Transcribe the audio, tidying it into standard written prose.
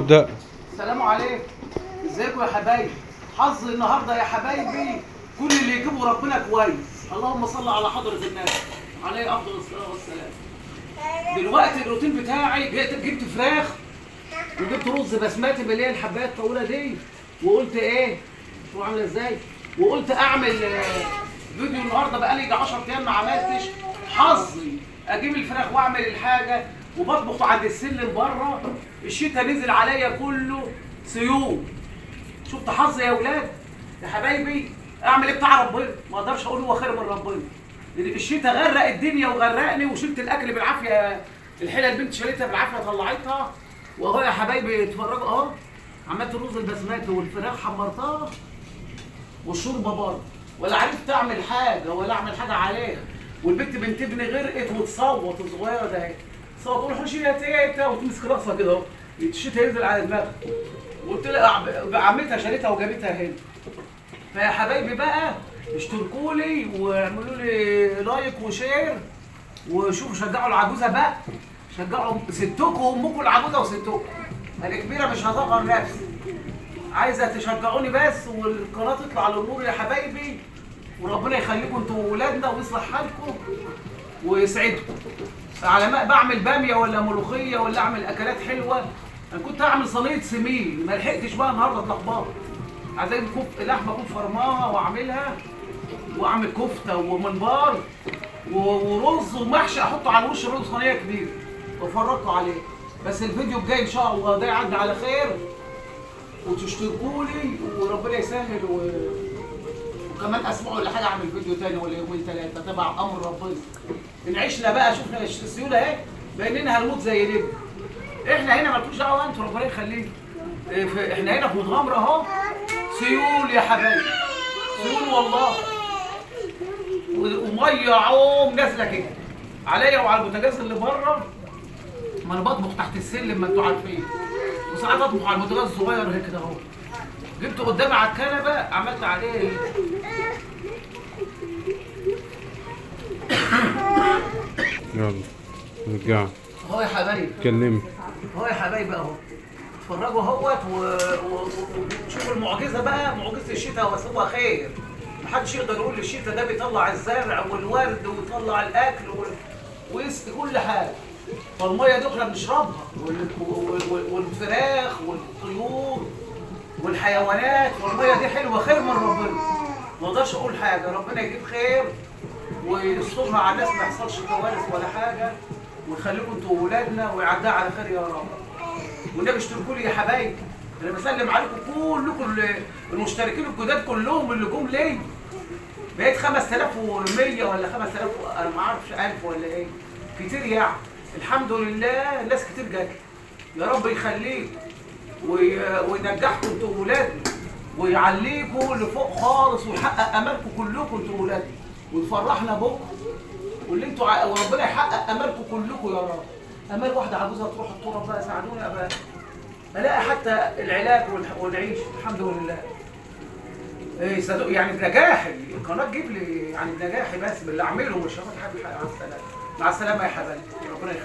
ابدأ. السلام عليكم. ازيكم يا حبايبي؟ حظ النهارده يا حبايبي كل اللي يجيبه ربنا كويس. اللهم صل على حضرة النبي عليه افضل الصلاه والسلام. دلوقتي الروتين بتاعي جبت فراخ وجبت رز بسمتي اللي هي الحبايه الطويله دي، وقلت ايه؟ شوفوا عامله ازاي؟ وقلت اعمل فيديو النهارده. بقالي 10 ايام ما عملتش. حظي اجيب الفراخ واعمل الحاجه وبطبخ عند السلم بره. الشتاء نزل عليا كله سيوم. شفت حظي يا اولاد يا حبايبي. اعمل ايه بتاع ربنا؟ ما اقدرش اقول هو خير من ربنا. الشتاء غرق الدنيا وغرقني، وشلت الاكل بالعافيه. الحله البنت شالتها بالعافيه طلعتها. واهو يا حبايبي اتفرجوا اهو. عملت الرز البسمتي والفراخ حمرتها والشوربه برضه، ولا عرفت اعمل حاجه ولا اعمل حاجه عليها. والبنت بنت ابني غرقت وتصوت الصغيره ده اهي. تصوت تقول حشي يا تيتا وتمسك راسها كده اهو. الشتاء ينزل على دماغها. وقلت لها عمتها شالتها وجابتها هنا. فيا حبايبي بقى اشتركوا لي واعملوا لي لايك وشير، وشوفوا شجعوا العجوزه بقى. شجعوا ستكم وامكم العجوزه وستكم. الكبيره مش هصغر نفسي. عايزه تشجعوني بس والقناه تطلع للنور يا حبايبي. وربنا يخليكم انتوا وولادنا ويصلح حالكم ويسعدكم. على ما بعمل باميه ولا ملوخيه ولا اعمل اكلات حلوه. انا كنت هعمل صينيه سمين ما لحقتش بقى النهارده اتلخبطت. عايز اجيب لحمه اكون فرماها واعملها، واعمل كفته ومنبار ورز ومحشي احطه على وش الرز صينيه كبيره وافرجكم عليه. بس الفيديو الجاي ان شاء الله ده يعدي على خير، وتشتركوا لي وربنا يسهل وكمان اسبوع ولا حاجه اعمل فيديو تاني ولا يومين ثلاثه تبع امر ربنا. ان عشنا بقى شفنا السيوله اهي باننا هنموت زي ليه. احنا هنا مالكوش دعوه انتوا ربنا يخليكم. احنا هنا في متغمره اهو سيول يا حبايبي. سيول والله. وميه عوم نازله كده عليا وعلى البوتاجاز اللي بره. ما انا بطبخ تحت السلم ما انتوا عارفين. وساعات اطبخ على البوتاجاز الصغير هيك كده اهو. جبته قدامي على الكنبه عملت عليه يلا نرجع. اهو يا حبايبي. كلمني. اهو يا حبايبي اهو. اتفرجوا اهوت وشوفوا المعجزه بقى. معجزه الشتاء هو خير. محدش يقدر يقول الشتاء ده بيطلع الزرع والورد ويطلع الاكل ويسقي كل حاجه. فالميه دي احنا بنشربها والفراخ والطيور والحيوانات. والميه دي حلوه خير من ربنا. ما اقدرش اقول حاجه. ربنا يجيب خير ويسترها على الناس، ما يحصلش كوارث ولا حاجه، ويخليكم انتوا واولادنا ويعدها على خير يا رب. والنبي اشتركوا لي يا حبايبي. انا بسلم عليكم كلكم المشتركين الجداد كلهم اللي جم لي. بقيت 5100 ولا 5000 انا ما اعرفش 1000 ولا ايه. كتير يعني. الحمد لله ناس كتير جت. يا رب يخليكم وينجحكم انتوا وولادنا ويعليكم لفوق خالص ويحقق امالكم كلكم انتوا وولادنا ويفرحنا بكم. واللي انتوا وربنا يحقق امالكم كلكم يا رب. امال واحده عجوزه تروح التراب بقى. ساعدوني ابقى الاقي حتى العلاج والعيش. الحمد لله. ايه يعني بنجاحي القناه تجيب لي يعني بنجاحي بس باللي اعمله. مش هاخد حاجه. مع السلامه. مع السلامه يا حبايبي. ربنا